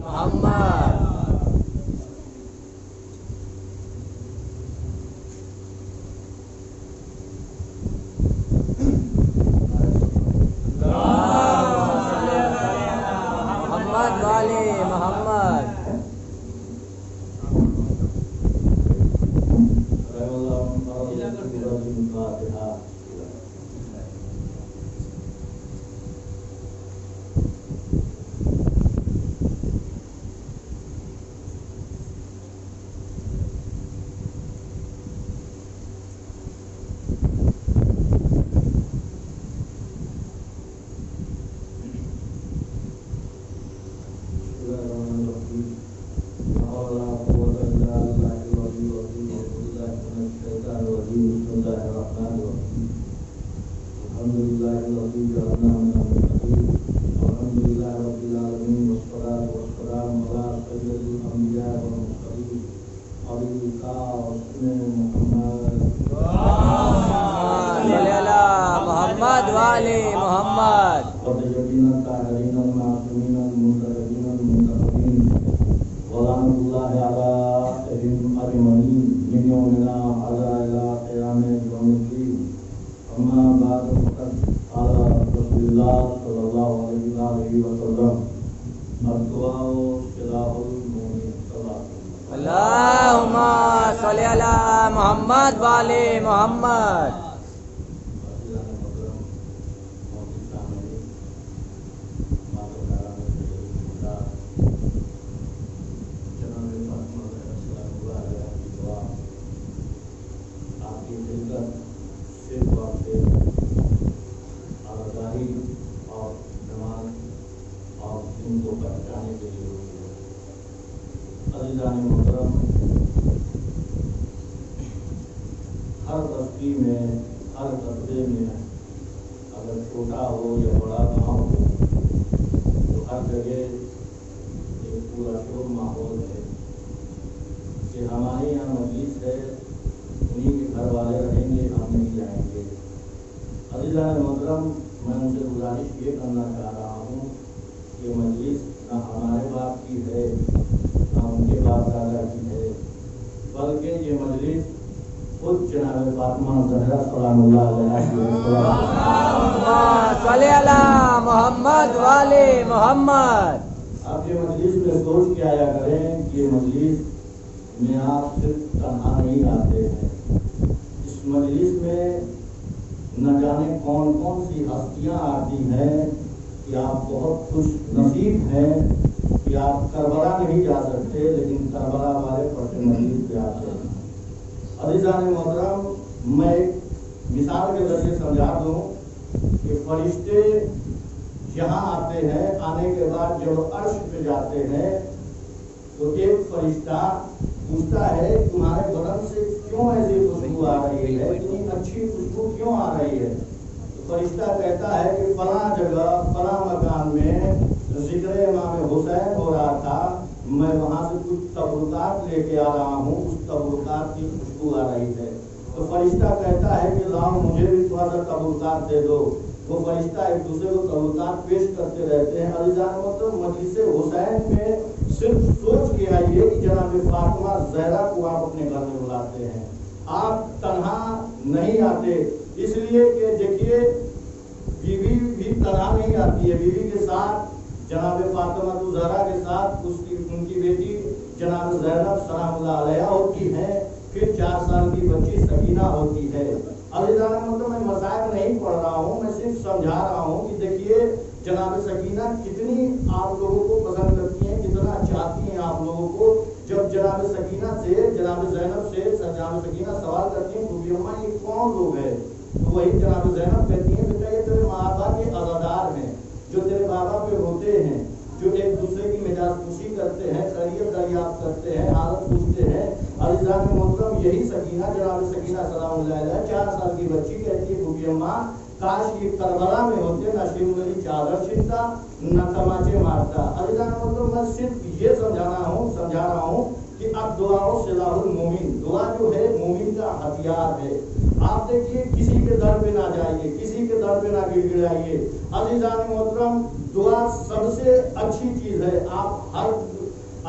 محمد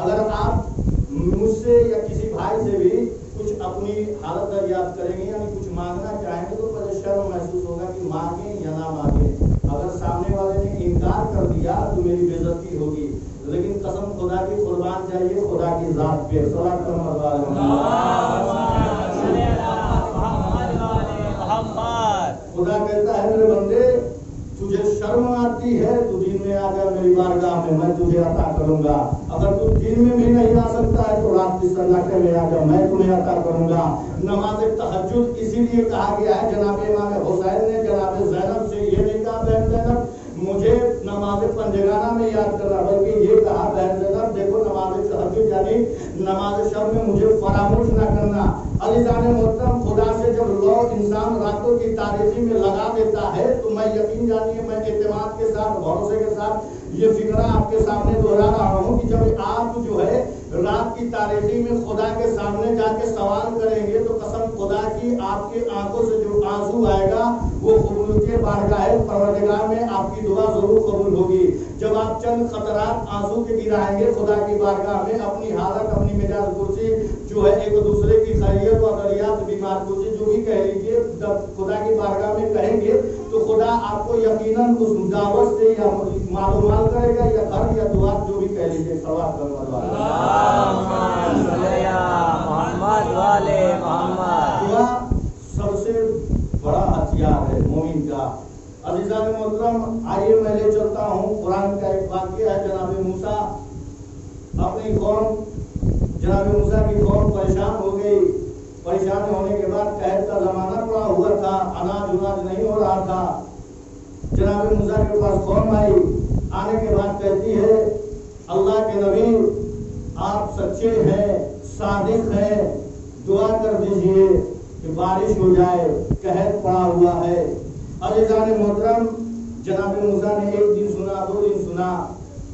اگر آپ مجھ سے یا کسی بھائی سے بھی کچھ اپنی حالت دریافت کریں گے یعنی کچھ مانگنا چاہیں گے تو پہلے شرم محسوس ہوگا کہ مانگیں یا نہ مانگیں. اگر سامنے والے نے انکار کر دیا تو میری بے عزتی ہوگی. لیکن قسم خدا کی قربان جائیے خدا کی ذات پہ صلوات خدا کہتا ہے میرے بندے تجھے شرم آتی ہے تو دین میں آ جا میری بارگاہ میں تجھے عطا کروں گا. اگر تو دین میں بھی نہیں آ سکتا ہے تو رات کی سناٹے میں آ جا میں تمہیں عطا کروں گا. نماز تہجد اسی لیے کہا گیا ہے. جناب امام حسین نے جناب زینب سے یہ نہیں کہا بہن زینب مجھے نماز پنجگانہ میں یاد کرنا بلکہ یہ کہا بہن زینب دیکھو نماز تہجد یعنی نماز شب میں مجھے فراموش نہ کرنا. علی جان محترم خدا سے جب لوگ انسان راتوں کی تاریکی میں لگا دیتا ہے تو میں یقین جانیے میں اعتماد کے ساتھ بھروسے کے ساتھ یہ فکرہ آپ کے سامنے دہرا رہا ہوں کہ جب آپ جو ہے رات کی تاریکی میں خدا کے سامنے جا کے سوال کریں گے تو قسم خدا کی آپ کی آنکھوں سے جو آنسو آئے گا وہ قبول کے بارگاہ پروردگار میں آپ کی دعا ضرور قبول ہوگی. جب آپ چند قطرات آنسو کے گرائیں گے خدا کی بارگاہ میں اپنی حالت اپنی مزاج پرسی جو ہے ایک دوسرے کی خیریت و دریافت بیمار پرسی جو بھی کہہ لیجیے خدا کی بارگاہ میں کہیں گے تو خدا آپ کو یقیناً اس دعوت سے یا معلومات کرے گا یا خرچ یا دعا جو بھی کہہ لیجیے سوال کرنا دعا سب سے بڑا ہتھیار ہے مومن کا. عزیزان محترم آئیے میں لے چلتا ہوں قرآن کا ایک واقعہ ہے. جناب موسیٰ اپنی قوم جناب موسیٰ کی قوم پریشان ہو گئی. پریشان ہونے کے بعد قحط کا زمانہ پڑا ہوا تھا. اناج نہیں ہو رہا تھا. جناب موسیٰ کے پاس قوم آئی. آنے کے بعد کہتی ہے اللہ کے نبی آپ سچے ہیں صادق ہیں دعا کر دیجئے کہ بارش ہو جائے قحط پڑا ہوا ہے. عزیزان محترم جناب موسیٰ نے ایک دن سنا 2 دن سنا.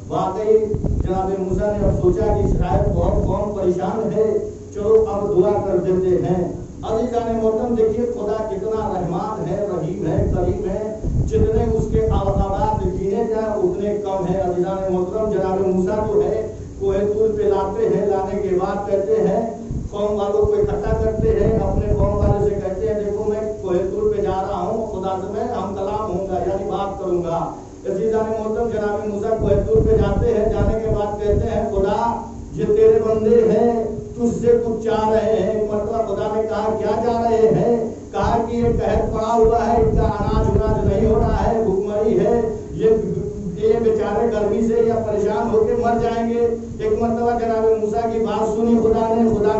واقعی جناب موسیٰ نے اب سوچا کہ شاید بہت قوم پریشان ہے چلو اب دعا کر دیتے ہیں. عزیزان محترم دیکھیے خدا کتنا رحمان ہے رحیم ہے کریم ہے. جتنے اس کے اوقات گنے جائیں اتنے کم ہے. عزیزان محترم جناب موسیٰ جو ہے کوہ طور پہ لاتے ہیں. لانے کے بعد کہتے ہیں قوم والوں کو اکٹھا کرتے ہیں. اپنے قوم والے سے کہتے ہیں دیکھو میں کوہ طور پہ جا رہا ہوں خدا سے میں ہم کلام ہوں گا یعنی بات کروں گا. عزیزان محترم جناب موسیٰ کوہ طور پہ جاتے ہیں. جانے کے بعد کہتے ہیں خدا یہ تیرے بندے ہیں تجھ سے کچھ چاہ رہے ہیں. ایک مرتبہ خدا نے کہا کیا چاہ رہے ہیں؟ کہا کہ یہ قحط پڑا ہوا ہے ان کا اناج نہیں ہو رہا ہے بھوکمری ہے یہ بیچارے گرمی سے یا پریشان ہو کے مر جائیں گے. ایک مرتبہ جناب موسیٰ کی بات سنی خدا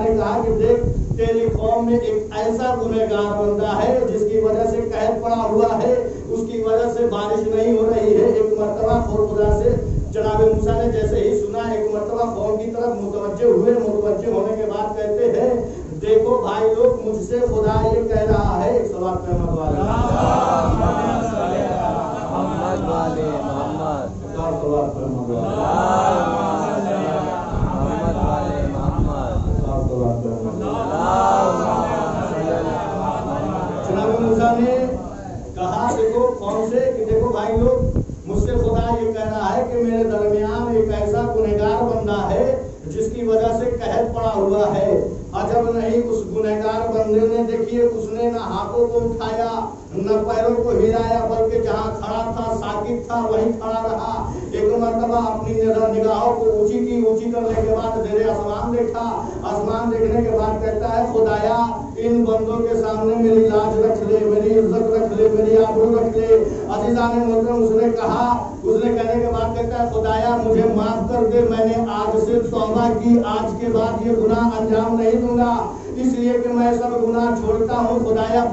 نے کہا کہ دیکھ تیری قوم میں ایک ایسا گنہگار بندہ ہے جس کی وجہ سے قحط پڑا ہوا ہے اس کی وجہ سے بارش نہیں ہو رہی ہے. ایک مرتبہ خدا سے جناب موسیٰ نے جیسے ہی سنا ایک مرتبہ قوم کی طرف متوجہ ہوئے. متوجہ ہونے کے بعد کہتے ہیں دیکھو بھائی لوگ مجھ سے خدا یہ کہہ رہا ہے. ایک سوال محمد جناب موسیٰ نے کہا دیکھو قوم سے کہ دیکھو بھائی لوگ مجھ سے خدا یہ کہہ رہا ہے کہ میرے درمیان ایک ایسا گنہگار بندہ ہے جس کی وجہ سے قحط پڑا ہوا ہے. عجب نہیں اس گنہگار بندے نے دیکھیے اس نے نہ ہاتھوں کو اٹھایا نہ پیروں کو ہلایا بلکہ جہاں کھڑا تھا ساکت تھا وہیں کھڑا رہا. ایک مرتبہ اپنی نگاہوں کو اونچی کرنے کے بعد زیر آسمان دیکھا. آسمان دیکھنے کے بعد کہتا ہے خدایا ان بندوں کے سامنے میری لاج رکھ لے میری عزت رکھ لے میری آبرو رکھ لے. عزیزان محترم اس نے کہا اس نے کہنے کے بعد کہتا ہے خدایا مجھے معاف کر دے میں نے آج سے توبہ کی آج کے بعد یہ گناہ انجام نہیں دوں گا اس لیے کہ میں سب گناہ چھوڑتا ہوں. خدایا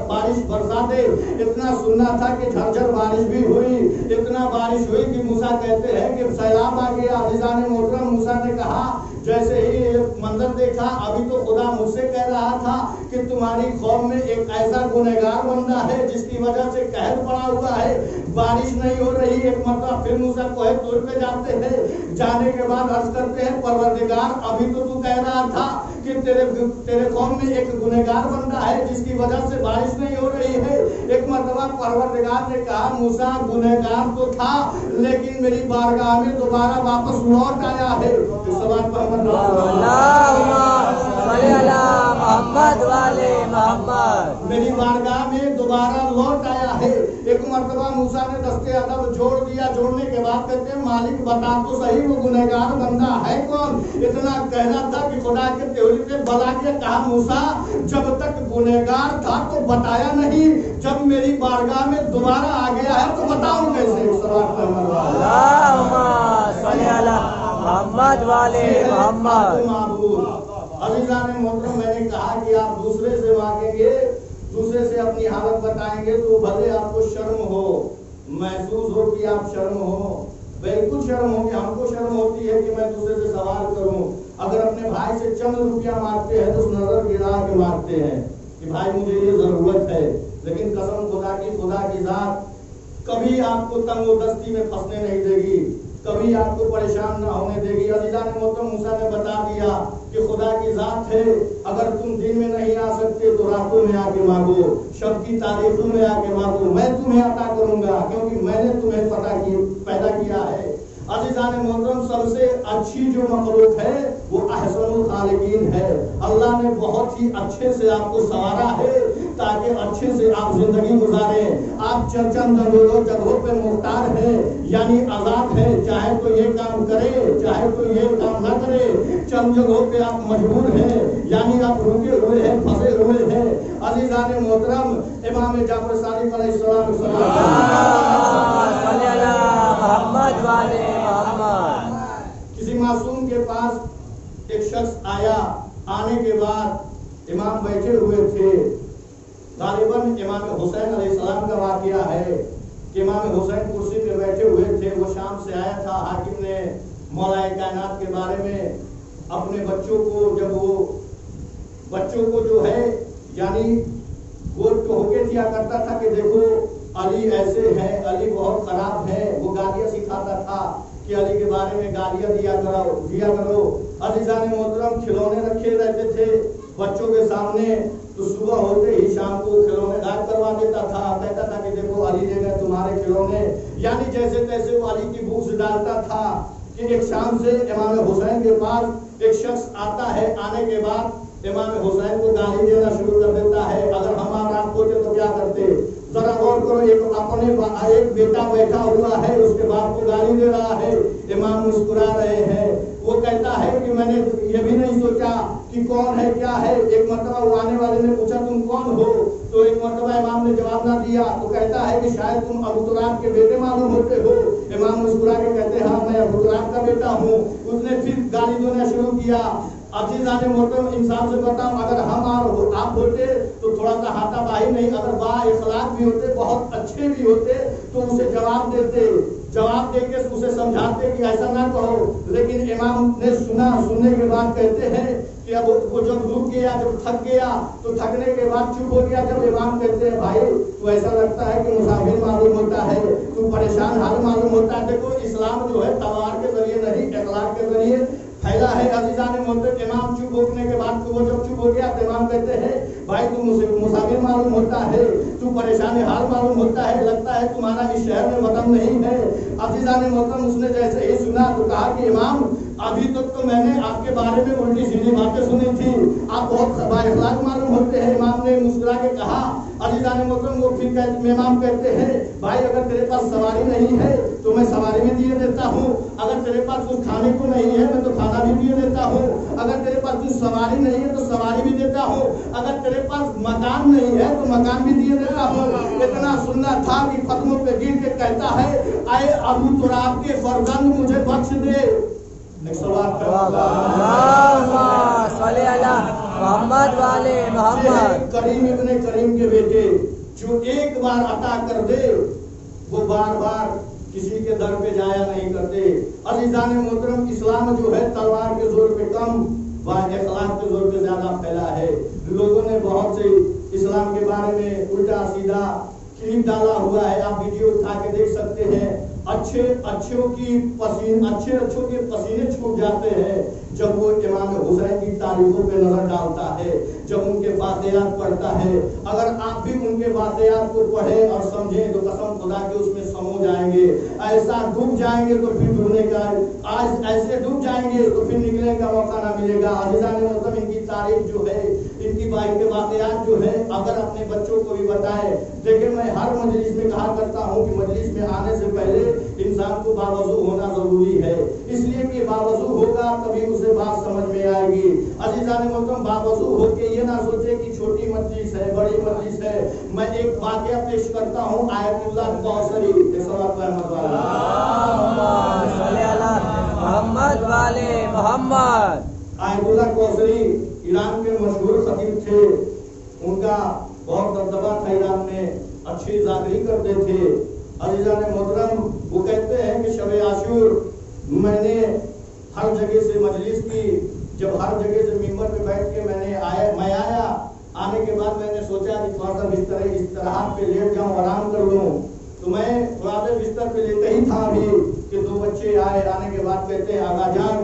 بارش برسا دے. اتنا سننا تھا کہ جھرجھر بارش بھی ہوئی. اتنا بارش ہوئی کہ موسیٰ کہتے ہیں کہ سیلاب آ گیا. عزیزان محترم موسیٰ نے کہا جیسے ہی ایک منظر دیکھا ابھی تو خدا مجھ سے کہہ رہا تھا کہ تمہاری قوم میں ایک ایسا گنہگار بندہ ہے جس کی وجہ سے قحط پڑا ہوا ہے بارش نہیں ہو رہی. ایک مرتبہ پھر موسیٰ کوہ طور پہ جاتے ہیں. جانے کے بعد عرض کرتے ہیں پروردگار ابھی تو کہہ رہا تھا کہ तेरे कौम में एक गुनहगार बंदा है जिसकी वजह से बारिश नहीं हो रही है। एक मर्तबा परवरदिगार ने कहा मूसा गुनहगार तो था लेकिन मेरी बारगाह में दोबारा वापस लौट आया है। तो सवाल मेरी बारगाह में दोबारा लौट आया है। एक मर्तबा मूसा ने दस्ते अदब जोड़ दिया, जोड़ने के बाद कहते हैं मालिक बता तो सही वो गुनहगार बंदा है कौन। इतना कहना था कि खुदा के त्योरी पे बला के कहा मूसा जब तक गुनहगार था तो बताया नहीं, जब मेरी बारगाह में दोबारा आ गया है तो बताऊं कैसे। अज़ीज़ान मोहतरम, मैंने कहा कि आप दूसरे से मांगेंगे, दूसरे से अपनी हालत बताएंगे तो भले आपको शर्म हो, महसूस हो कि आप शर्म हो, बिल्कुल शर्म होगी। हमको शर्म होती है कि मैं दूसरे से सवाल करूं। अगर अपने भाई से चंद रुपया मांगते हैं तो नजर गिरा के मांगते हैं कि भाई मुझे ये जरूरत है, लेकिन कसम खुदा की जात कभी आपको तंगोदस्ती में फंसने नहीं देगी, कभी आपको परेशान ना होने देगी। अज़ीज़ान मोहतरम, मूसा ने बता दिया कि खुदा की जात है, अगर तुम दिन में नहीं आ सकते तो रातों में आके मांगो, शब की तारीखों में आके मांगो, मैं तुम्हें अता करूंगा क्योंकि मैंने तुम्हें पैदा किया है। अज़ीज़ान मोहतरम, सबसे अच्छी जो मखलूक है वो अहसनुल खालिकीन है। अल्लाह ने बहुत ही अच्छे से आपको संवारा है ताकि अच्छे से आप जिंदगी गुजारें। आप चंद जगहों पे मुख्तार हैं, यानी आजाद हैं, चाहे तो ये काम करे चाहे तो ये काम ना करे। चंद जगहों पे आप मजबूर हैं, यानी आप रुके हुए हैं, फंसे हुए हैं। अज़ीज़ान मोहतरम, इमाम जाफर सादिक अलैहिस्सलाम किसी मासूम के पास एक शख्स आया, आने के बाद इमाम बैठे हुए थे। गालिबन इमाम हुसैन अलैहिस्सलाम का वाक़या है कि इमाम हुसैन कुर्सी पे बैठे हुए थे। वो शाम से आया था। हाकिम ने मौलाए कायनात के बारे में अपने बच्चों को, जब वो बच्चों को जो है यानी गोद को होके दिया करता था कि देखो अली ऐसे हैं, अली बहुत खराब है। वो गालियां सिखाता था कि अली के बारे में गालियां दिया करो। अज़ीज़ान मोहतरम, खिलौने रखे रहते थे बच्चों के सामने, तो सुबह होते ही शाम को खिलौने गायब करवा देता था। कहता था कि देखो अली ले गए तुम्हारे खिलौने, यानी जैसे तैसे वो अली की भूख डालता था। कि एक शाम से इमाम हुसैन के पास एक शख्स आता है, आने के बाद इमाम हुसैन को गाली देना शुरू कर देता है। अगर हम आप होते तो क्या करते, जरा गौर करो। एक बेटा बैठा हुआ है, उसके बाप को गाली दे रहा है, इमाम मुस्कुरा रहे हैं। वो कहता है कि मैंने ये भी नहीं सोचा कि कौन है क्या है। एक मर्तबा वो आने वाले ने पूछा तुम कौन हो, तो एक मर्तबा इमाम ने जवाब ना दिया। तो कहता है कि शायद तुम अबू तुराब के बेटे मालूम होते हो। इमाम मुस्कुरा के कहते हैं हाँ मैं अबू तुराब का बेटा हूँ। उसने फिर गाली देना शुरू किया। अज़ीज़ान मोहतरम, इंसान से बताओ, अगर हम और आप होते तो थोड़ा सा हाथापाई नहीं, अगर बा इखलाक भी होते, बहुत अच्छे भी होते, तो उसे जवाब देते, जवाब देके उसे समझाते कि ऐसा ना कहो। लेकिन इमाम ने सुना, सुनने के बाद कहते हैं कि अब वो जब रुक गया, जब थक गया, तो थकने के बाद चुप हो गया। जब इमाम कहते हैं भाई तो ऐसा लगता है कि मुसाफिर मालूम होता है, तो परेशान हाल मालूम होता है। देखो इस्लाम जो है तलवार के जरिए नहीं, इखलाक के जरिए फैला है। अज़ीज़ान मोहतरम, इमाम चुप होने के बाद तो वो जब चुप हो गया तो इमाम कहते हैं भाई तू मुसाफिर मालूम होता है, तू परेशानी हाल मालूम होता है, लगता है तुम्हारा इस शहर में वतन नहीं है। अज़ीज़ान मोहतरम, उसने जैसे ही सुना तो कहा कि इमाम अभी तक तो मैंने आपके बारे में उल्टी सीधी बातें सुनी थी, आप बहुत बाइखलाक मालूम होते हैं। इमाम ने मुस्कुरा के कहा। अज़ीज़ान मोहतरम, वो फिर इमाम कहते हैं भाई अगर तेरे पास सवारी नहीं है तो मैं सवारी भी दिए देता हूँ, अगर तेरे पास कुछ खाने को नहीं है मैं तो खाना भी दिए देता हूँ, अगर तेरे पास कुछ सवारी नहीं है तो सवारी भी देता हूँ, अगर तेरे पास मकान नहीं है तो मकान भी दिए देता हूँ। इतना सुनना था कि कदमों पे गिर के कहता है आए अबू तुराब के फर्जंद मुझे बख्श दे। करीम इब्ने करीम के बेटे जो एक बार अता कर दे वो बार बार किसी के दर पे जाया नहीं करते। अज़ीज़ान मोहतरम, इस्लाम जो है तलवार के जोर पे कम व इखलाक के जोर पे ज्यादा फैला है। लोगों ने बहुत से इस्लाम के बारे में उल्टा सीधा क्लिप डाला हुआ है, आप वीडियो उठा के देख सकते हैं। अच्छों के पसीने छूट जाते हैं जब वो इमाम हुसैन की तारीखों पे नजर डालता है, जब उनके वाक़यात पढ़ता है। अगर आप भी उनके वाक़यात को पढ़ें और समझें तो कसम खुदा के उसमें समो जाएंगे, ऐसा डूब जाएंगे तो फिर डूबने का, आज ऐसे डूब जाएंगे तो फिर निकलने का मौका ना मिलेगा। अज़ीज़ान मतलब इनकी तारीख जो है, इनकी के वाक़यात जो है, अगर अपने बच्चों को भी बताए। देखिए, मैं हर मजलिस में कहा करता हूँ कि मजलिस में आने से पहले इंसान को बावजू होना जरूरी है, इसलिए कि बावजू होगा तभी उसे बात समझ में आएगी। अज़ीज़ान मोहतरम, बावजू होके ये ना सोचे कि छोटी मजलिस है, बड़ी मजलिस है। मैं एक वाक़या पेश करता हूँ आयतुल्लाह कौसरी मोहम्मद वाले मोहम्मद। आयतुल्लाह कौसरी ईरान के मशहूर खतीब थे, उनका बहुत दबदबा था ईरान में, अच्छी जागरी करते थे। अज़ीज़ान मोहतरम, वो कहते हैं कि शब आशूर मैंने हर जगह से मजलिस की, जब हर जगह से मिंबर पे बैठ के मैं आया, आने के बाद मैंने सोचा कि थोड़ा सा बिस्तर इस तरह पे लेट जाऊं, आराम कर लूं। तो मैं थोड़ा देर बिस्तर पे लेते ही था अभी कि दो बच्चे आए। आने के बाद कहते हैं, आगा जान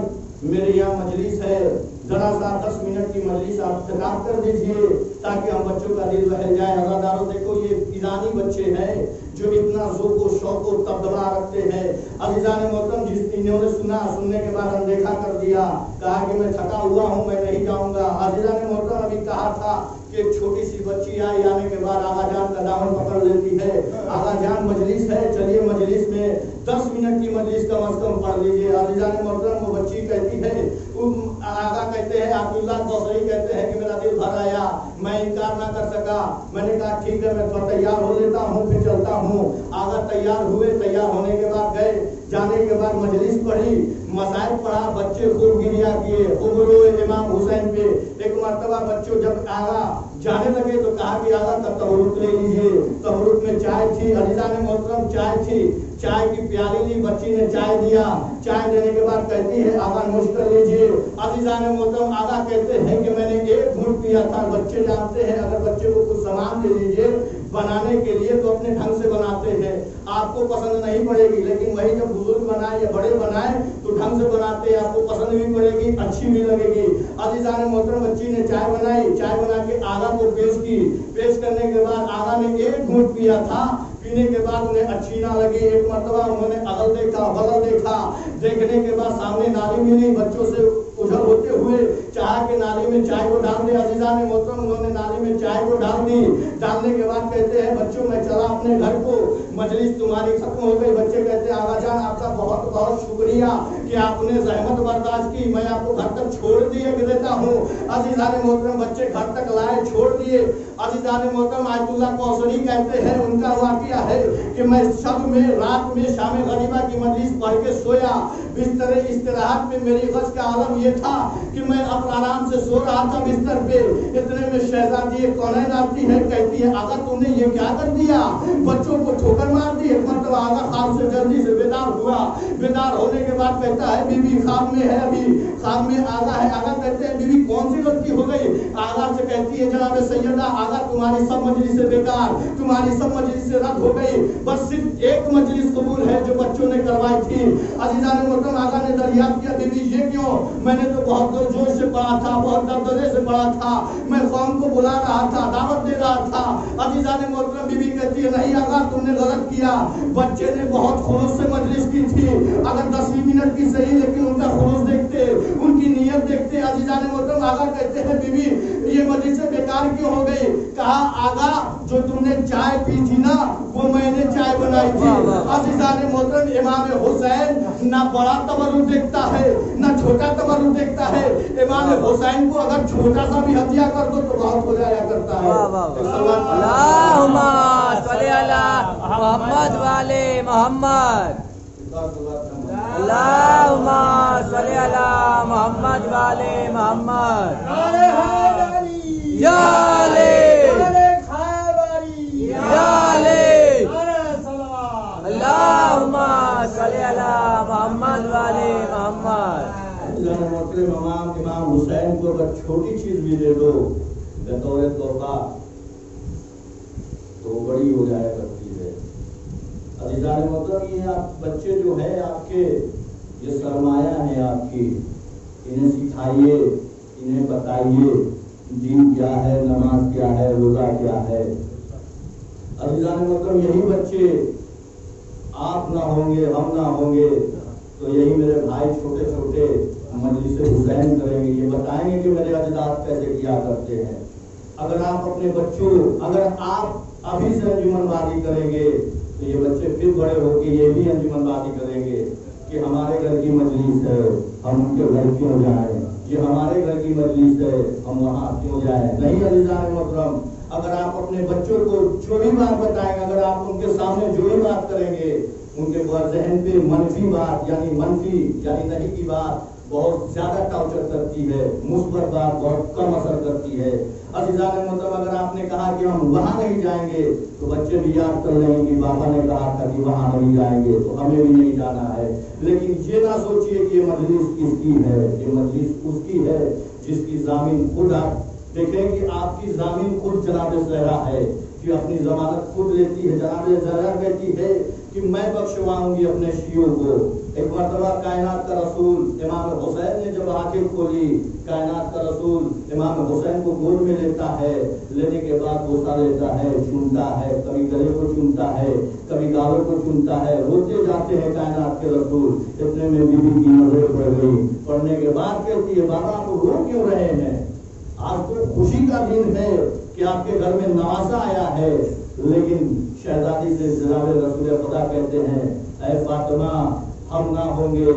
मेरे यहाँ मजलिस है, जरा सा 10 मिनट की मजलिस आप खिताब कर दीजिए ताकि हम बच्चों का दिल बहल जाए। अज़ादारों, देखो ये ईरानी बच्चे हैं जो इतना ज़ोक़ो शौक़ो तबदबा रखते हैं। अज़ीज़ान मोहतरम, इन्होंने सुनने के बाद अनदेखा कर दिया, कहा कि मैं थका हुआ हूँ, मैं नहीं जाऊँगा। अज़ीज़ान मोहतरम, अभी कहा था कि एक छोटी सी बच्ची आई, आने के बाद आगा जान का दामन पकड़ लेती है, आगा जान मजलिस है, चलिए मजलिस में 10 मिनट की मजलिस कम अज़ कम पढ़ लीजिए। अज़ीज़ान मोहतरम, वो बच्ची कहती है, आगा कहते हैं, आयतुल्लाह कौसरी कहते हैं कि मेरा दिल भर आया, मैं इनकार ना कर सका। मैंने कहा ठीक है, मैं थोड़ा तैयार हो लेता हूँ फिर चलता हूँ। आगा तैयार हुए, तैयार होने के बाद गए, जाने के बाद मजलिस पढ़ी, मसाइल पढ़ा, बच्चे खूब गिरिया किए, खूब इमाम हुसैन पे। एक मर्तबा बच्चों जब आगा जाने लगे तो कहा कि आगा तब तबरुक ले लीजिए। तबरुक में चाय थी, अज़ीज़ान मोहतरम चाय थी, चाय की प्याली ली, बच्ची ने चाय दिया। चाय देने के बाद कहती है, आगा नोश कर लीजिए। अज़ीज़ान मोहतरम, आगा कहते हैं कि मैंने एक घूंट पिया था। बच्चे जानते हैं, अगर बच्चे को कुछ सामान दे दीजिए बनाने के लिए तो अपने ढंग से बनाते हैं, आपको पसंद नहीं पड़ेगी, लेकिन वही जब बुजुर्ग बनाए या बड़े बनाए तो ढंग से बनाते हैं, आपको पसंद भी पड़ेगी, अच्छी भी लगेगी। अज़ीज़ान मोहतरम, बच्ची ने चाय बनाई, चाय बना के आगा को पेश की। पेश करने के बाद आगा ने एक घूंट पिया था, पीने के बाद उन्हें अच्छी ना लगी। एक मर्तबा उन्होंने अगल देखा, बगल देखा, देखने के बाद सामने नाली मिली, बच्चों से उछल होते हुए चाय के नाली में चाय को डाल दिया। अज़ीज़ान मोहतरम, उन्होंने नाली में चाय को डाल दी। डालने के बाद कहते हैं, बच्चों मैं चला अपने घर को, मजलिस तुम्हारी खत्म हो गई। बच्चे कहते हैं, आगा जान आपका बहुत बहुत शुक्रिया कि आपने जहमत बर्दाश्त की, मैं आपको घर तक छोड़ दिए देता हूँ। अज़ीज़ान मोहतरम, बच्चे घर तक लाए, छोड़ दिए। अज़ीज़ान मोहतरम, आयतुल्लाह कौसरी कहते हैं, उनका वाक़या है कि मैं शब में रात में शाम गरीबा की मजलिस पढ़ के सोया। बिस्तर इस्तिराहत पे मेरी गश का आलम ये था कि मैं अब आराम से सो रहा था बिस्तर पे, इतने में शहजादी कौनैन आती है, कहती है, आगा तुमने ये क्या कर दिया, बच्चों को ठोकर मार दी। एक मरतबा आगा ख्वाब से जल्दी से बेदार हुआ। बेदार होने के बाद कहता है, बीबी ख्वाब में है, अभी ख्वाब में आगा है। आगा कहते हैं, बीबी कौन सी गलती हो गई। आगा से कहती है, जनाब सैयदा, आगा तुम्हारी सब मजलिस से बेकार, तुम्हारी सब मजलिस से रद्द हो गई, बस सिर्फ एक मजलिस कबूल है जो बच्चों ने करवाई थी। अज़ीज़ान मोहतरम, आगा ने दरियाफ्त किया, बीबी ये क्यों, मैंने तो बहुत जोर से पढ़ा था, बहुत दबदबे से पढ़ा था, मैं कौम को बुला रहा था, दावत दे रहा था। अज़ीज़ान मोहतरम, बीबी कहती है, नहीं आगा तुमने गलत किया, बच्चे ने बहुत खुलूस से मजलिस की थी, अगर 10 मिनट की सही, लेकिन उनका खुलूस देखते, उनकी नीयत देखते। अज़ीज़ान मोहतरम, आगा कहते हैं, बीबी ये मजलिस बेकार क्यों हो गई। कहा, आगा जो तुमने चाय पी थी ना, वो मैंने चाय बनाई थी। अज़ीज़ान मोहतरम, इमाम हुसैन ना बड़ा तबर्रुक देखता है ना छोटा तबर्रुक देखता है। इमाम हुसैन को अगर छोटा सा भी हत्या कर दो तो बहुत हो जाया करता है। अल्लाहुम्मा सल्ली अला मोहम्मद वाले मोहम्मद। अल्लाहुम्मा सल्ली अला मोहम्मद वाले मोहम्मद। या ले अल्लाहुम्मा सल्ली अला मोहम्मद वाले मोहम्मद। इमाम हुसैन को अगर छोटी चीज भी दे दो बतौर तोहफा तो बड़ी हो जाया करती है। अजीज़ान मोहतरम, ये आप बच्चे जो है आपके, ये सरमाया है आपकी, इन्हें सिखाइए, इन्हें बताइए दीन क्या है, नमाज क्या है, रोजा क्या है। अजीज़ान मोहतरम, यही बच्चे आप ना होंगे, हम ना होंगे तो यही मेरे भाई छोटे छोटे मजलिस हुसैन करेंगे, ये बताएंगे कि मेरे अजदाद कैसे किया करते हैं। अगर आप अपने बच्चों, अगर आप अभी से अंजुमनबाजी करेंगे तो ये बच्चे फिर बड़े होकर ये भी अंजुमनबाजी करेंगे कि हमारे घर की मजलिस है, हम उनके घर क्यों जाएं, ये हमारे घर की मजलिस है, हम वहाँ क्यों जाएं। नहीं अज़ीज़ान मोहतरम, अगर आप अपने बच्चों को जो भी बात बताएंगे, अगर आप उनके सामने जो भी बात करेंगे, उनके ज़हन पे मनफी बात यानी नहीं की बात बहुत ज्यादा टॉर्चर करती है, मुस्बत बात बहुत कम असर करती है। अज़ीज़ान मोहतरम, अगर आपने कहा कि हम वहाँ नहीं जाएंगे तो बच्चे भी याद कर लेंगे कि बाबा ने कहा था कि वहाँ नहीं जाएंगे तो हमें भी नहीं जाना है। लेकिन ये ना सोचिए कि ये मजलिस किसकी है, ये मजलिस उसकी है जिसकी जामीन खुद, आप देखें कि आपकी जामीन खुद जनाब ज़हरा है कि अपनी जमानत खुद लेती है। जनाब ज़हरा कहती है कि मैं बख्शवाऊंगी अपने शियों को। एक मरतबा कायनात का रसूल इमाम हुसैन ने जब आंखें खोली, कायनात का रसूल इमाम हुसैन को गोद में लेता है, लेने के बाद बोसा लेता है, चूमता है, कभी गले को चूमता है, कभी गालों को चूमता है, रोते जाते हैं कायनात के रसूल। इतने में बीबी की नजर पड़ गई, पढ़ने के बाद कहती है बाबा आप रो क्यों रहे हैं, आज तो खुशी का दिन है कि आपके घर में नवासा आया है। लेकिन शहजादी से जनाब रसूल खुदा कहते हैं, ऐ फातिमा हम ना होंगे,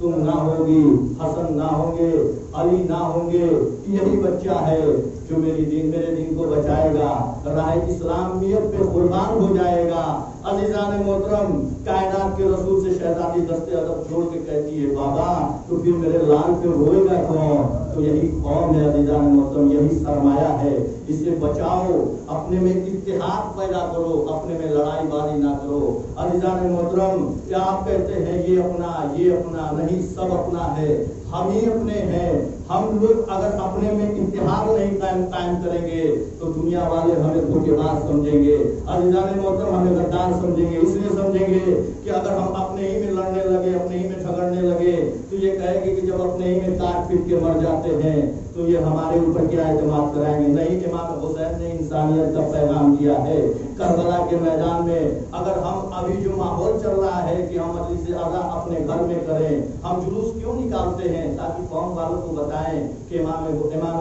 तुम ना होगी, हसन ना होंगे, अली ना होंगे, यही बच्चा है जो मेरे दिन को बचाएगा, राह इस्लामियत पे कुर्बान हो जाएगा। अज़ीज़ान मोहतरम, कायनात के रसूल से शहजादी दस्ते अदब छोड़ के कहती है बाबा तो फिर मेरे लाल पे रोएगा कौन। तो यही कौम है अज़ीज़ान मोहतरम, यही सरमाया है, इसे बचाओ, अपने में इत्तेहाद पैदा करो, अपने में लड़ाई बाजी ना करो। अज़ीज़ान मोहतरम, क्या आप कहते हैं ये अपना नहीं, सब अपना है, हम ही अपने हैं। हम लोग अगर अपने में इत्तेहाद नहीं कायम करेंगे तो दुनिया वाले हमें धोखेबाज समझेंगे, अज़ीज़ान मोहतरम हमें गद्दार समझेंगे। इसलिए समझेंगे कि अगर हम अपने ही में लड़ने लगे, अपने ही में झगड़ने लगे तो ये कहेंगे कि जब अपने ही में काट पीट के मर जाते हैं तो ये हमारे ऊपर क्या एतमाद कराएंगे। नहीं, इमाम हुसैन ने इंसानियत का पैगाम दिया है। करबला के मैदान में अगर हम अभी जो माहौल चल रहा है कि हम मजलिस अज़ा अपने घर में करें, हम जुलूस क्यों निकालते हैं ताकि कौम वालों को बताएं कि इमाम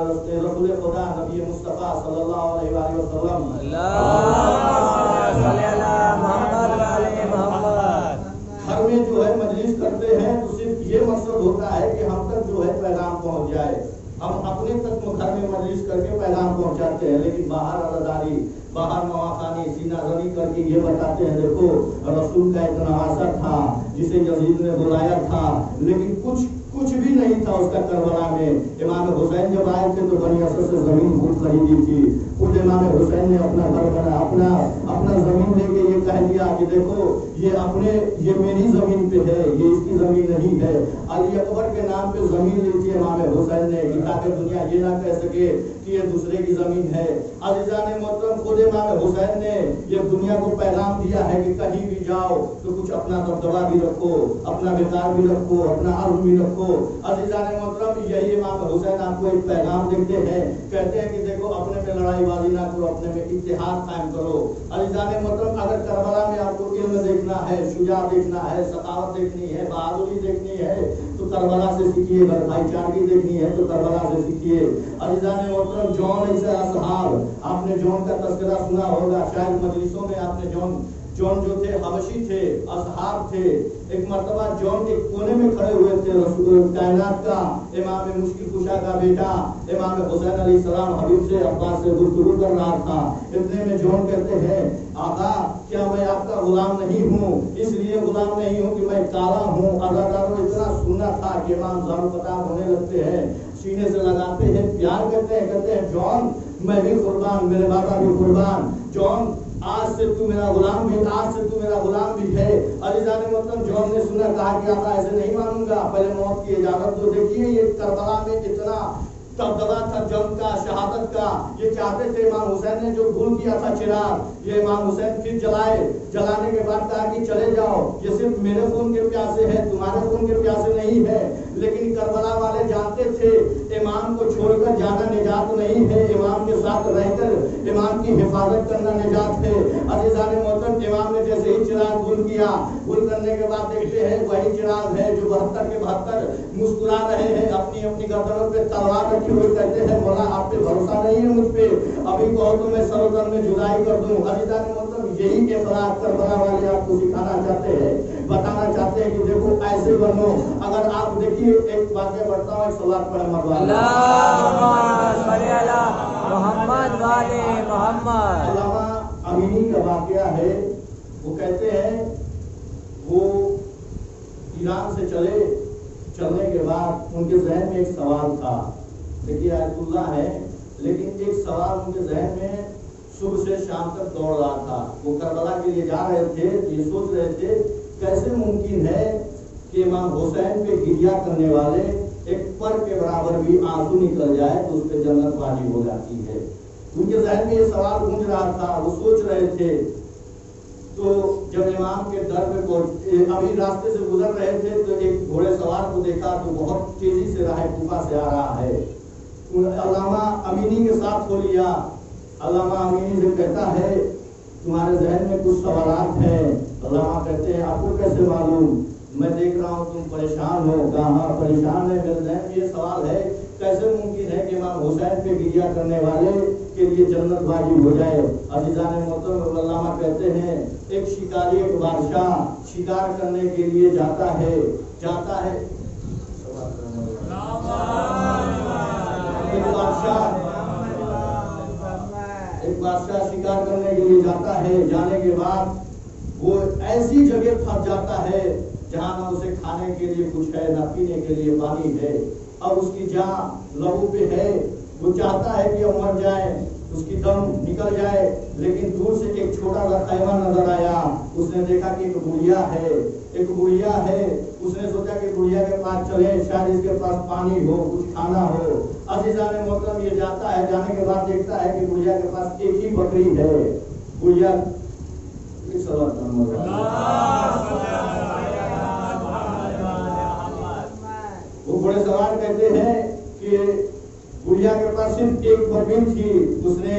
रसूल खुदा नबी मुस्तफ़ा सल्लल्लाहु अलैहि वसल्लम घर में जो है मजलिस करते हैं तो सिर्फ ये मकसद होता है कि हम तक जो है पैगाम पहुंच जाए, हम अपने तक घर में मजलिस करके पैगाम पहुंचाते हैं। लेकिन बाहर अज़ादारी, बाहर मवाखानी, सीनाजनी करके ये बताते हैं देखो रसूल का एक नवासा था जिसे यजीद ने बुलाया था, लेकिन कुछ भी नहीं था उसका करबला में। इमाम हुसैन जब आए थे तो बनी असद से जमीन खूब खरीदी थी, खुद इमाम हुसैन ने अपना घर बना, अपना जमीन लेके ये कह दिया कि देखो ये मेरी जमीन पे है, ये इसकी जमीन नहीं है। अली अकबर के नाम पे जमीन ली थी इमाम हुसैन ने ताकि दुनिया ये ना कह सके कि ये दूसरे की जमीन है। अज़ीज़ान मोहतरम, खुद इमाम हुसैन ने ये दुनिया को पैगाम दिया है कि कहीं भी जाओ तो कुछ अपना दबदबा भी रखो, अपना विकार भी रखो, अपना अर्ज भी रखो। अज़ीज़ान मोहतरम, यही इमाम हुसैन आपको एक पैगाम देते हैं, कहते हैं कि देखो अपने में लड़ाई बाजी ना करो, अपने में इत्तेहाद कायम करो। अज़ीज़ान मोहतरम, अगर करबला में आपको इल्म देखना है, शुजा देखना है, सखावत देखनी है, बहादुरी देखनी है तो करबला से सीखिए, अगर भाईचारगी देखनी है तो करबला से सीखिए। अज़ीज़ान मोहतरम, जौन ऐसा असहाब, आपने जौन का तज़किरा सुना होगा, शायद मजलिसों में आपने जौन जो थे हबशी थे, असहाब थे। एक मर्तबा जौन एक कोने में खड़े हुए थे, कायनात का इमाम मुश्किल कुशा का बेटा इमाम हुसैन अलैहिस्सलाम हबीब से अब्बास से गुफ्तगू कर रहा था। इतने में जौन कहते हैं आका क्या मैं आपका गुलाम नहीं हूँ, इसलिए गुलाम नहीं हूँ कि मैं काला हूँ। अज़ादारों इतना सुनना था कि इमाम ज़ारुपता होने लगते हैं, सीने से लगाते हैं, प्यार करते हैं, कहते हैं जॉन मैं भी कुर्बान, मेरे बाबा भी कुर्बान, जॉन आज से तू मेरा गुलाम भी, आज से तू मेरा गुलाम भी है। अज़ीज़ान मोहतरम, जॉन ने सुना, कहा कि आका ऐसे नहीं मानूंगा, पहले मौत की इजाजत तो देखिए। ये करबला में दबदबा था जंग का, शहादत का। ये चाहते थे, इमाम हुसैन ने जो भूल किया था चिराग, ये इमाम हुसैन फिर जलाए। जलाने के बाद कहा कि चले जाओ, ये सिर्फ मेरे खून के प्यासे है, तुम्हारे खून के प्यासे नहीं है। लेकिन करबला वाले जानते थे इमाम को छोड़कर जाना निजात नहीं है, इमाम के साथ रहकर इमाम की हिफाजत करना निजात है। अज़ीज़ान मोहतरम, इमाम ने जैसे ही चिराग गुल किया, गुल करने के बाद देखते हैं वही चिराग है जो 72 के 72 मुस्कुरा रहे हैं, अपनी अपनी गर्दनों पे तलवार रखे हुए कहते हैं मौला आप पे भरोसा नहीं है मुझ पे, अभी कहो तो मैं सरोवर में जुदाई कर दूं। अज़ीज़ान मोहतरम, यही के खिलाफ करबला वाले आपको सिखाना चाहते हैं, बताना चाहते हैं कि देखो ऐसे बनो। अगर आप देखिए, एक वाक़या बढ़ता हूँ, एक सवाल पर मोहम्मद वाले मोहम्मद। अल्लामा अमीनी का वाक़या है। वो कहते हैं वो ईरान से चलने के बाद उनके जहन में एक सवाल था। देखिए आयतुल्लाह है, लेकिन एक सवाल उनके जहन में सुबह से शाम तक दौड़ रहा था। वो करबला के लिए जा रहे थे, ये सोच रहे थे कैसे मुमकिन है कि इमाम हुसैन पे गिरिया करने वाले एक पर के बराबर भी आंसू निकल जाए तो उस पर जन्नत वाजिब हो जाती है। उनके जहन में ये सवाल गूंज रहा था, वो सोच रहे थे। तो जब इमाम के दर पे पहुंचे, अभी रास्ते से गुजर रहे थे, तो एक घोड़े सवार को देखा तो बहुत तेजी से राह कूफा से आ रहा है। अल्लामा अमीनी के साथ हो लिया। अल्लामा अमीनी से कहता है तुम्हारे जहन में कुछ सवालात हैं। अल्लामा कहते हैं आपको कैसे मालूम? मैं देख रहा हूँ तुम परेशान हो। कहा हाँ परेशान है, मेरे जहन में ये सवाल है कैसे मुमकिन है कि इमाम हुसैन पे गिरिया करने वाले के लिए जन्नत वाजिब हो जाए। अज़ीज़ान मोहतरम, अल्लामा कहते हैं एक शिकारी, एक बादशाह शिकार करने के लिए जाता है एक बादशाह शिकार करने के लिए जाता है। जाने के बाद वो ऐसी जगह फंस जाता है जहाँ ना उसे खाने के लिए कुछ है, ना पीने के लिए पानी है, और उसकी जान लहू पे है। वो चाहता है कि अब मर जाए, उसकी दम निकल जाए, लेकिन दूर से एक छोटा सा खैमा नजर आया। उसने देखा कि एक बुढ़िया है। उसने सोचा कि बुढ़िया के पास चले, शायद इसके पास पानी हो, कुछ खाना हो। अज़ीज़ान मोहतरम, ये जाता है, जाने के बाद देखता है कि बुढ़िया के पास एक ही बकरी है। बुढ़िया वो बड़े सवाल कहते हैं कि बुढ़िया के पास सिर्फ एक बकरी थी। उसने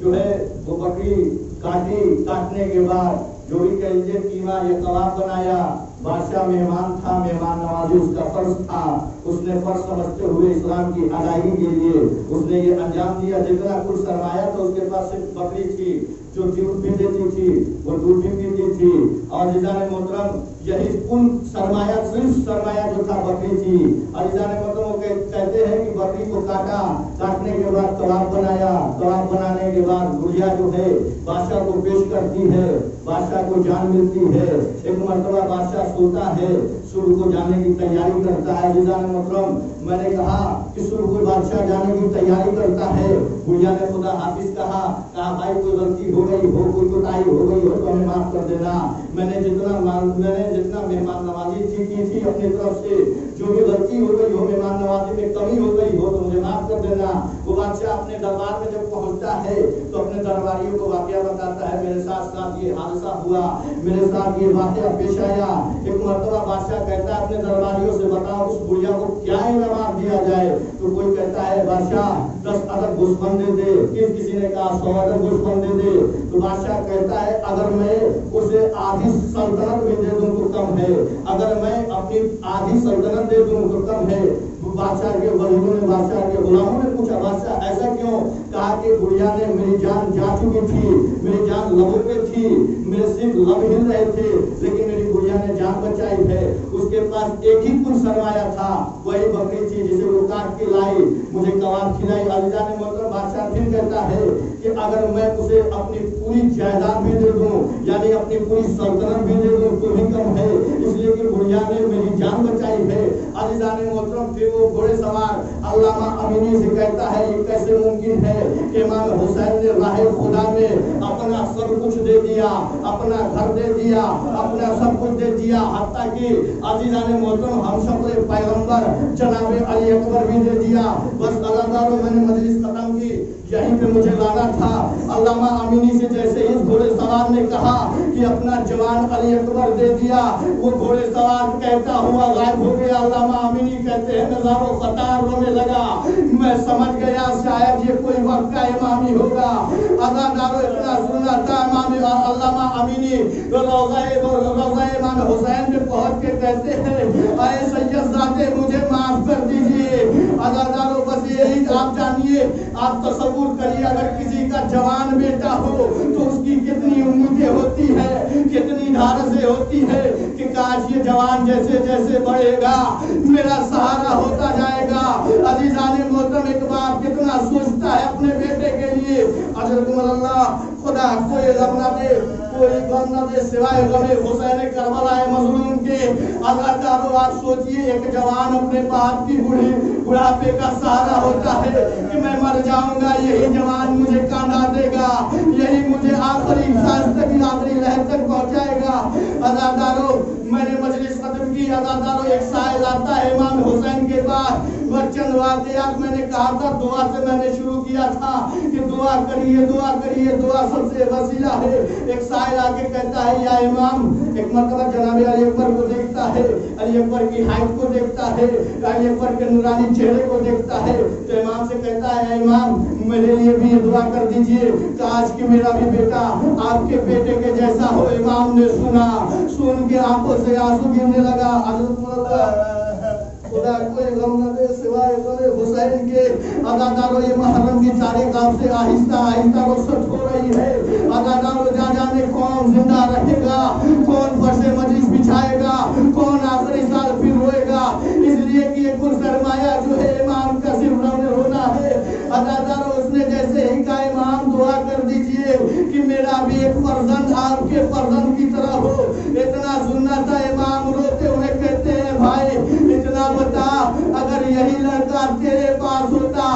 जो है वो बकरी काटने के बाद जो भी कह लीजिए कीमा या कबाब बनाया। बादशाह मेहमान था, मेहमान नवाजी उसका फर्ज था। उसने फर्ज समझते हुए इस्लाम की अदायगी के लिए उसने ये अंजाम दिया। जितना कुछ सरमाया था उसके पास सिर्फ बकरी थी जो दूध भी देती थी, वो दूध भी पीती थी। और अज़ीज़ान मोहतरम, यही कुल सरमाया, सिर्फ सरमाया जो था बकरी थी। अज़ीज़ान मोहतरम, वो कहते हैं कि बकरी को काटने के बाद कबाब बनाया। कबाब बनाने के बाद बुढ़िया जो है बादशाह को पेश करती है, बादशाह को जान मिलती है। एक मरतबा बादशाह सोता है, सुबह को जाने की तैयारी करता है। अज़ीज़ान मोहतरम, मैंने कहा कि सुबह को बादशाह जाने की तैयारी करता है। बुढ़िया ने खुदा हाफिज कहा भाई कोई गलती हो गई हो, कोई कोताही हो गई हो तो हमें माफ कर देना। मैंने जितना मेहमान नवाजी की थी अपनी तरफ से, जो भी गलती हो गई हो, मेहमान नवाजी में कमी हो गई हो तो मुझे माफ कर देना। वो बादशाह अपने दरबार में जब पहुंचता है तो अपने दरबारियों को वाकया बताता है, मेरे साथ ये हादसा हुआ, मेरे साथ ये वाकया पेश आया। एक मरतबा बादशाह कहता है अपने दरबारियों से बताओ उस बुढ़िया को क्या इनाम दिया जाए। तो कोई कहता है बादशाह 10 अदद गोश्त दे दे, किसी ने कहा 100 अदद गोश्त दे दे। तो बादशाह कहता है अगर मैं उसे आधी सल्तनत भी दे दूं तो कम है, अगर मैं अपनी आधी सल्तनत दे दूं तो कम है। बादशाह के वजीरों ने, बादशाह के गुलामों ने पूछा बादशाह ऐसा क्यों? कहा कि बुढ़िया ने मेरी जान जा चुकी थी, मेरी जान लबों पे थी, मेरे सिर्फ लब हिल रहे थे, लेकिन मेरी बुढ़िया ने जान बचाई है। उसके पास एक ही कुल सरमाया था, वही बकरी थी जिसे वो काट के लाई, मुझे कबाब खिलाई। अज़ीज़ान मोहतरम, बादशाह फिर कहता है कि अगर मैं उसे अपनी पूरी जायदाद भी दे दूं, यानी अपनी पूरी सल्तनत भी दे दूं तो भी कम है, इसलिए कि बुढ़िया ने मेरी जान बचाई है। अज़ीज़ान मोहतरम, फिर वो घोड़े सवार अल्लामा अमीनी से कहता है ये कैसे मुमकिन है कि इमाम हुसैन ने राहे खुदा में अपना सब कुछ दे दिया, अपना घर दे दिया, अपना सब कुछ दे दिया, हत्ता कि अज़ीज़ान मोहतरम हम सब पैगंबर जनाब अली अकबर भी दे दिया, गया। बस अल्लाह मैंने मजलिस खत्म की, यहीं पे मुझे लाना था। अल्लामा अमीनी से जैसे इस घोड़े सवार ने कहा कि अपना जवान अली अकबर दे दिया, वो घोड़े सवार कहता हुआ गायब हो गया। अल्लामा अमीनी कहते हैं नजारों कतार रोने लगा। मैं समझ गया शायद ये कोई वक्त का इमामी होगा। अदादारो इतना सुनना था। अल्लामा अमीनी रोज़ा इमाम हुसैन पे पहुंच के कहते हैं आए सैयदजादे मुझे माफ कर दीजिए। अदादारो बस यही आप जानिए, आप तसव्वुर करिए अगर किसी का जवान बेटा हो तो उसकी कितनी उम्मीदें होती है, कितनी धारसें होती है कि काश ये जवान जैसे जैसे बढ़ेगा मेरा सहारा होता जाएगा। अजीजाने मोहतरम, एक बाप कितना सोचता है अपने बेटे के लिए। अल्लाह खुदा कोई गम न दे, कोई गम न दे सिवाय गमे हुसैन करबला मजलूम के। अल्लाह आप सोचिए एक जवान अपने बाप की बुढ़ापे का सहारा होता है कि मैं मर जाऊंगा, यही जवान मुझे कांधा देगा, यही मुझे आखिरी सांस तक आखिरी लहर तक पहुंचाएगा। अदादारो मैंने मजलिस खत्म की। अदादारो एक साइल आता है इमाम हुसैन के बाद, चंद वाक़यात मैंने कहा था, दुआ से मैंने शुरू किया था कि दुआ करिए दुआ करिए, दुआ सबसे वसीला है। एक साइल आके कहता है या इमाम, एक मरतबा जनाब अली अकबर को देखता है, अली अकबर की हाइट को देखता है, अली अकबर के नूरानी चेहरे को देखता है, तो इमाम से कहता है इमाम मेरे लिए भी दुआ कर दीजिए, काश कि मेरा भी बेटा आपके बेटे के जैसा हो। इमाम ने सुन के आंखों से आंसू गिरने लगा। खुदा कोई गम न दे सिवाय गमे हुसैन के। अदादारो ये मुहर्रम की तारीख आपसे आहिस्ता आहिस्ता रुखसत हो रही है। अदादारो जाने कौन जिंदा रहेगा, कौन फर्शे मजलिस बिछाएगा, कौन आखिरी साल फिर रोएगा। इसलिए कि ये कुल सरमाया जो है इमाम का सिर्फ रोना है। अदादारो उसने जैसे ही कहा इमाम दुआ कर दीजिए कि मेरा भी एक फर्जंद आपके फर्जंद की तरह हो। इतना सुनना था, इमाम रोते हुए कहते हैं भाई इतना बता, अगर यही लड़का तेरे पास होता,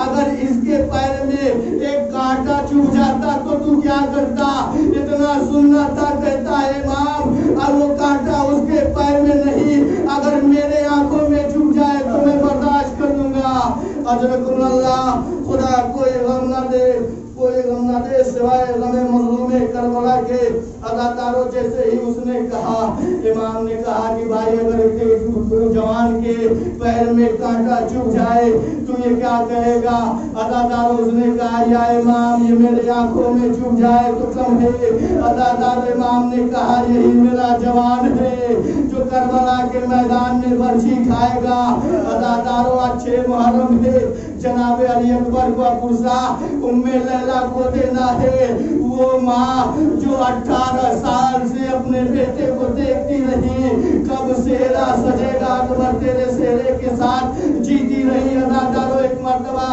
अगर इसके पैर में एक कांटा चुभ जाता तो तू क्या करता। इतना सुनना था, कहता है इमाम अब वो कांटा उसके पैर में नहीं, अगर मेरे आंखों में चुभ जाए तो मैं बर्दाश्त कर लूंगा। अजरकुल्लाह खुदा कोई गम न दे, कोई गम न दे सिवाय गमे मजलूमे करबला के। अदादारो जैसे ही उसने कहा, इमाम ने कहा कि भाई अगर जवान के पैर में कांटा चुभ जाए तो ये क्या कहेगा। अदादारो उसने कहा या इमाम ये मेरे आंखों में चुभ जाए तो कम है। अदादारो इमाम ने कहा यही मेरा जवान है जो करबला के मैदान में बर्छी खाएगा। अदादारो अच्छे मुहर्रम है, जनाब अली अकबर को पुरसा उम्मे लैला को देना है। वो माँ जो 18 साल से अपने बेटे को देखती रही, कब सेहरा सजेगा अकबर तेरे सेहरे के साथ जीती रही। अदादारो एक मर्तबा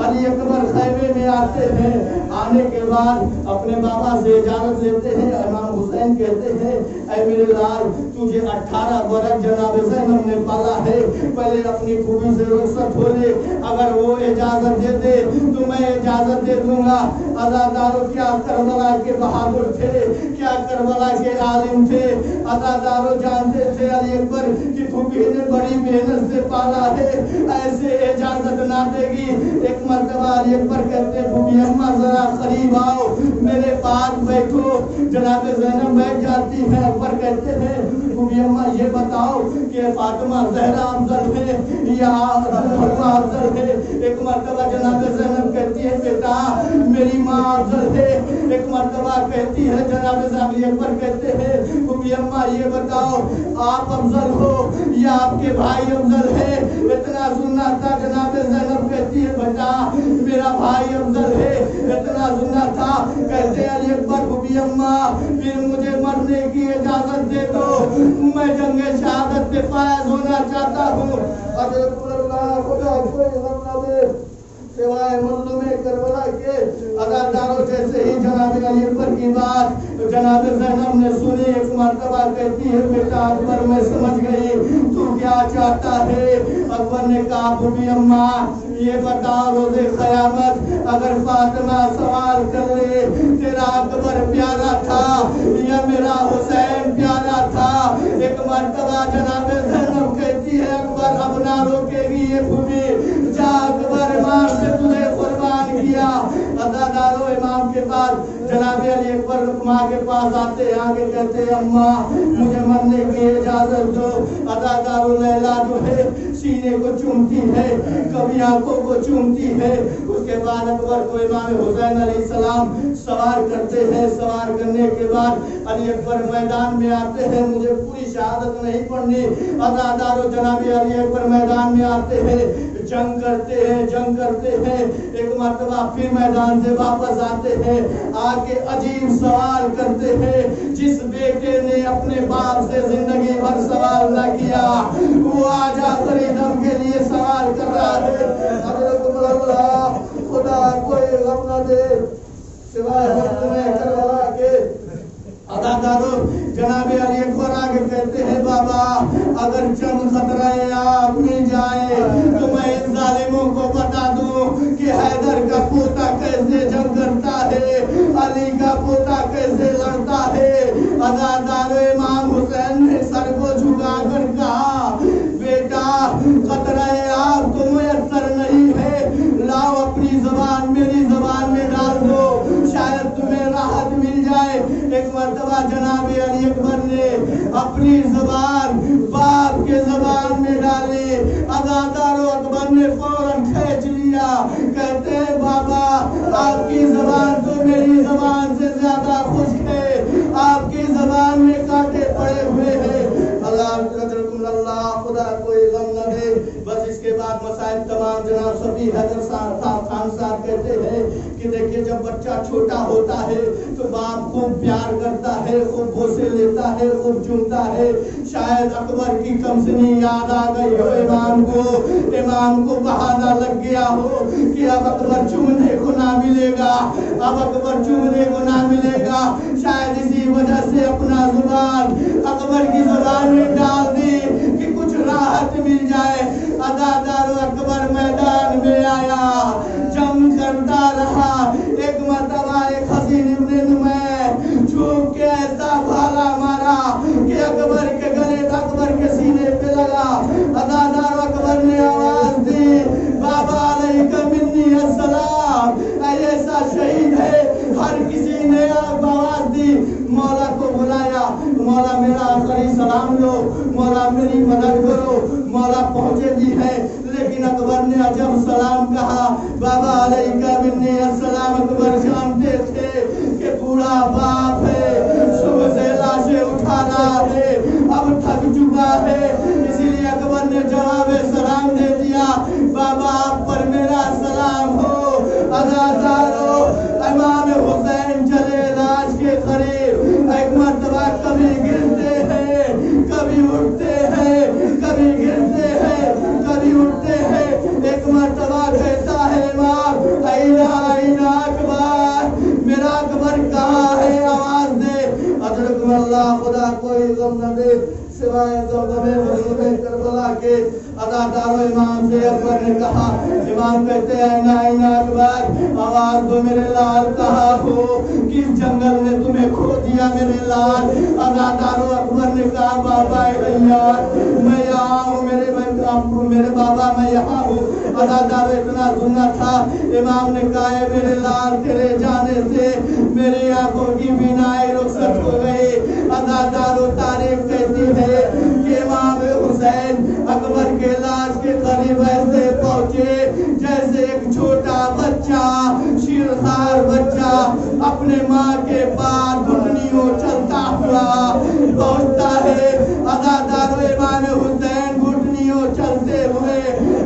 अली अकबर खैमे में आते हैं, आने के बाद अपने बाबा से इजाजत लेते हैं। इमाम हुसैन कहते हैं ऐ मेरे लाल तुझे 18 बरस जनाब ज़ैनब ने पाला है, पहले अपनी खूबी से रुखसत हो ले, अगर वो इजाजत दे दे तो मैं इजाजत दे दूंगा। अदादारो क्या करबला के बहादुर थे, क्या करबला के आलिम थे। अदादारो जानते थे अली अकबर की फूफी ने बड़ी मेहनत से पाला है, ऐसे इजाजत ना देगी। एक मर्तबा अली अकबर कहते फूफी अम्मा जरा करीब आओ, मेरे पास बैठो। जनाब ज़ैनब बैठ जाती है। अकबर कहते हैं फूफी अम्मा ये बताओ कि फातिमा ज़हरा अफजल है या फतिमा अफजल है। एक मर्तबा जनाब ज़ैनब कहती है बेटा मेरी माँ अफजल है। एक मर्तबा कहती है जनाब अली अकबर कहते हैं फूफी अम्मा ये बताओ आप अफजल हो या आपके भाई अफजल है। इतना सुनना था, जनाब ज़ैनब कहती है बेटा मेरा भाई अफजल है। इतना सुनना था, कहते अली अकबर फूफी अम्मा फिर मुझे मरने की इजाजत दे दो, मैं जंगे शहादत से फायज होना चाहता हूँ। सिवाय मजलूमे करबला के। अदादारो जैसे ही जनाब अली अकबर की बात जनाब ज़ैनब ने सुनी, एक मर्तबा कहती है बेटा अकबर मैं समझ गई तू क्या चाहता है। अकबर ने कहा फूफी अम्मा ये बताओ रोज़े क़यामत अगर फातिमा सवाल कर ले तेरा अकबर प्यारा था या मेरा हुसैन प्यारा था। एक मर्तबा जनाब ज़ैनब कहती है अकबर अब ना रोकेगी ये फूफी, जा बाद जनाब अली अकबर माँ के पास आते हैं, आगे कहते हैं अम्मा मुझे मरने की इजाजत दो। अदादारो लैला जो है सीने को चूमती है, कभी आंखों को चूमती है। उसके बाद अकबर को इमाम हुसैन अलैहिस्सलाम सवार करते हैं। सवार करने के बाद अली अकबर मैदान में आते हैं। मुझे पूरी शहादत नहीं पढ़नी। अदादारो जनाब अली अकबर मैदान में आते हैं, जंग करते हैं। एक मर्तबा फिर मैदान से वापस आते हैं, आके अजीब सवाल करते हैं। जिस बेटे ने अपने बाप से जिंदगी भर सवाल न किया वो आज आखिरी दम के लिए सवाल कर रहा है। अल्लाह खुदा कोई गम न दे सिवाय वक्त में करबला के। अदादारो जनाब अली अकबर आगे कहते हैं बाबा अगर चंद खतरे आप मिल जाए तो मैं इन जालिमों को बता दूं कि हैदर का पोता कैसे जंग करता है, अली का पोता कैसे लड़ता है। अदादारो इमाम हुसैन ने सर को झुकाकर कहा बेटा खतरे आप तो मुयस्सर नहीं है, लाओ अपनी जबान मेरी जबान में डाल दो, शायद तुम्हें राहत मिल जाए। एक मर्तबा जनाब अली अकबर ने अपनी जबान बाप के जबान में डाली। अदादारो अकबर ने फौरन खींच लिया। कहते हैं बाबा आपकी जबान तो मेरी जबान से ज्यादा खुश्क है, आपकी जबान में कांटे पड़े हुए हैं। अल्लाह खुदा कोई गम न दे। बस इसके बाद मसाइल तमाम जनाब सभी हैदर खान साहब कहते हैं कि देखिए जब बच्चा छोटा होता है तो बाप खूब प्यार करता है, खूब बोसे लेता है, खूब चूमता है। शायद अकबर की कमसनी याद आ गई हो इमाम को बहाना लग गया हो कि अब अकबर चूमने को ना मिलेगा, अब अकबर चूमने को ना मिलेगा। शायद इसी वजह से अपना जुबान अकबर की जुबान में डाल दी कि कुछ राहत मिल जाए। अदादारो अकबर मैदान में आया, जंग करता रहा। एक मर्तबा एक हसीन इब्ने नुमैर झुक के ऐसा भाला मारा कि अकबर के गले अकबर के सीने पे लगा। अदादारो अकबर ने आवाज दी बाबा अलैका मिन्नी अस्सलाम। ऐसा शहीद है हर किसी ने आवाज दी। मौला को बुलाया, मौला मेरा आखिरी सलाम लो, मौला मेरी मदद करो। मौला पहुंचे भी है लेकिन अकबर ने जब सलाम कहा बाबा अलैका मिन्नी अस्सलाम, अकबर जानते थे कि बूढ़ा बाप है, सुबह से लाशें उठा रहा है, अब थक चुका है। इसीलिए अकबर ने जवाब सलाम दे दिया बाबा आप पर मेरा सलाम हो। अदादारो इमाम हुसैन चले लाश के करीब। एक मर्तबा कभी गिरते हैं, कभी उठते हैं, कभी गिरते हैं, कभी उठते हैं। एक मर्तबा कहता है इमाम आईना अकबर, मेरा अकबर कहाँ है, आवाज दे। अजरक अल्लाह खुदा कोई गम न दे सिवाय दमदमे मजलूमे करबला के। अदादारो इमाम से अकबर ने कहा, इमाम कहते हैं आईना अकबर आवाज दो मेरे लाल कहाँ हो, किस जंगल ने तुम्हें खो दिया मेरे लाल। अदादारो अकबर ने कहा बाबा मैं यहाँ हूँ, मेरे बाबा मैं यहाँ हूँ। अदादारो इतना सुनना था। इमाम ने कहा मेरे लाल तेरे जाने से मेरी आंखों की बीनाई रुखसत हो गई। अदादारो तारीफ कहती है कि इमाम हुसैन अकबर के लाश के करीब ऐसे पहुंचे जैसे एक छोटा बच्चा, शीरखार बच्चा अपने माँ के पास घुटनियों चलता हुआ पहुंचता है। अदादारो इमाम हुसैन घुटनियों चलते हुए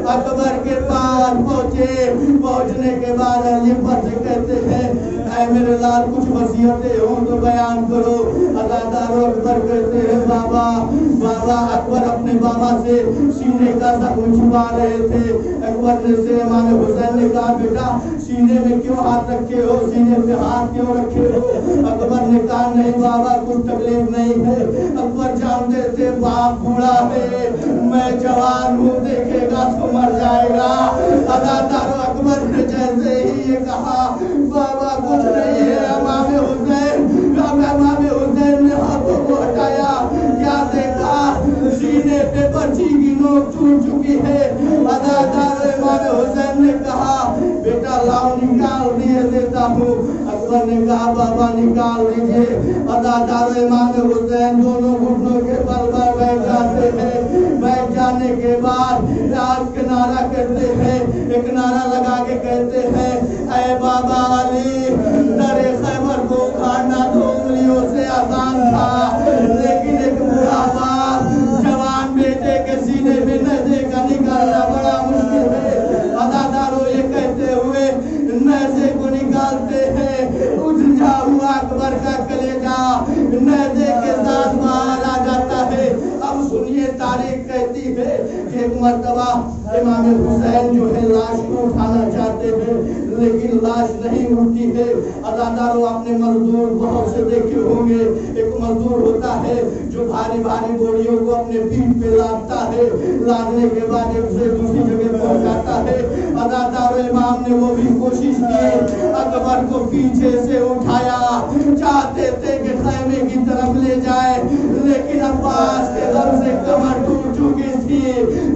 अकबर के पास पहुंचे। पहुंचने के बाद अली पर से कहते हैं ऐ मेरे लाल कुछ वसीयतें हो तो बयान करो। अदादारो अकबर कहते हैं बाबा अकबर अपने बाबा से सीने का जख्म छुपा रहे थे। अकबर ने से इमाम हुसैन ने कहा बेटा सीने में क्यों हाथ रखे हो, सीने पे हाथ क्यों रखे हो। अकबर ने कहा नहीं बाबा कुछ तकलीफ नहीं है। अकबर जानते थे बाप बूढ़ा है, मैं जवान हूँ, देखेगा तो मर जाएगा। अदादारो अकबर ने जैसे ही ये कहा बाबा कुछ नहीं है। इमाम हुसैन ने हाथों को हटाया, क्या देखा सीने पे पर्ची की नोक टूट चुकी है। अदादारो इमाम हुसैन ने कहा बेटा लाओ निकाल दिए देता हूँ। अकबर ने कहा बाबा निकाल दीजिए। अदादार इमाम हुसैन दोनों घुटनों के बल पर बैठ जाते हैं। बैठ जाने के बाद एक नारा करते हैं, एक नारा लगा के कहते हैं, ऐ बाबा अली, दरे खैबर को उखाड़ना तो उंगलियों से आसान था, लेकिन एक बूढ़ा बाप जवान बेटे के सीने में नज़े का निकालना बड़ा मुश्किल है। अदादारों ये कहते हुए नज़े को निकालते हैं, उठ जा हुआ अकबर का कलेजा नज़े के साथ बाहर आ जाता है। अब सुनिए तारीख कहती है कि एक मर्तबा इमाम हुसैन जो है लाश को उठाना चाहते हैं, लेकिन लाश नहीं उठती है। अदादारों आपने मजदूर बहुत से देखे होंगे, एक मजदूर होता है जो भारी भारी बोरियों को अपने पीठ पे लादता है, लादने के बाद एक से दूसरी जगह पहुंचाता है। अदादारों इमाम ने वो भी कोशिश की, अकबर को पीछे से उठाया, चाहते थे कि खैमे की तरफ ले जाए, लेकिन अब्बास के गम से कमर टूट चुकी थी,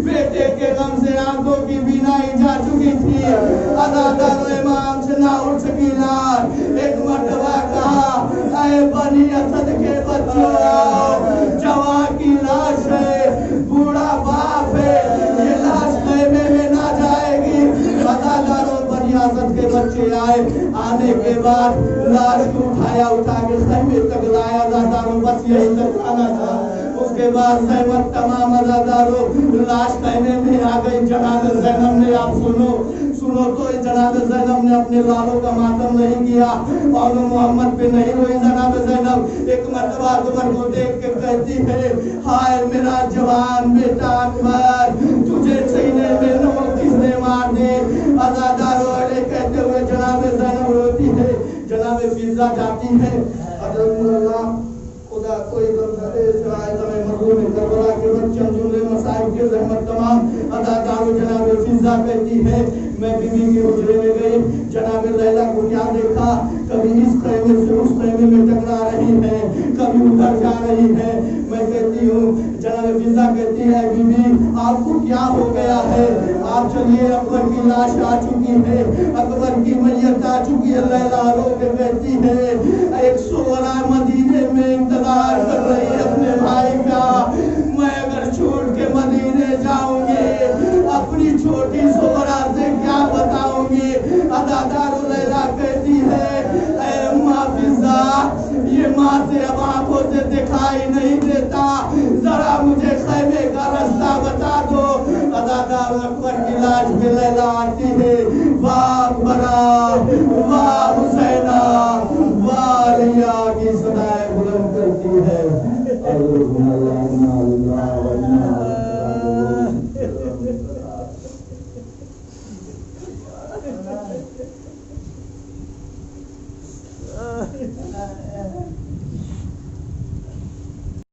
बेटे के गम से आंखों की बीनाई जा चुकी थी। अदादारों इमाम से ना उठ सकी लाश। एक मर्तबा कहा, ऐ बनी असद के बच्चों, जवान की लाश है, बूढ़ा बाप है, ये लाश खैमे में ना जाएगी। अदादारों बनी असद के बच्चे आए, आने के बाद लाश को उठाया, उठा के खैमे तक लाया। अदादारों बस यही तक आना था। उसके बाद सहमत तमाम अदादारों लाश खैमे में आ गई। जनाब ज़ैनब ने, आप सुनो तो जनाब ज़ैनब ने अपने लालों का मातम नहीं किया और मोहम्मद पे नहीं रोई। जनाब ज़ैनब एक मर्तबा अकबर को देख के कहती है, हाय मेरा जवान बेटा अकबर, तुझे सीने में नोक किसने मार दी। अदादारों अरे कहते हुए जनाब ज़ैनब रोती है। जनाब फिजा जाती है, खुदा कोई करबला के बच्चों जुमले मसाइब के रहमत तमाम अदादारों जनाब फिजा कहती है, मैं बीवी के हुजरे में गई, जनाब लैला को क्या देखा, कभी इस खैमे से उस खैमे में टकरा रही है, कभी उधर जा रही है। मैं कहती हूँ, जनाब फिजा कहती है, बीवी आपको क्या हो गया है, आप चलिए, अकबर की लाश आ चुकी है, अकबर की मैयत आ चुकी है। लैला रो के कहती है, एक सोहरा मदीने में इंतजार कर रही है अपने भाई का, मैं अगर छोड़ के मदीने जाऊंगी अपनी छोटी सोहरा से क्या बताऊंगी। अदादारों लैला कहती है, ऐ अम्मा फिजा, ये माँ से अब आंखों से दिखाई नहीं देता, जरा मुझे खैमे का रास्ता बता दो। अदादारों अकबर की लाश पे लैला आती है, वाह बरा वाह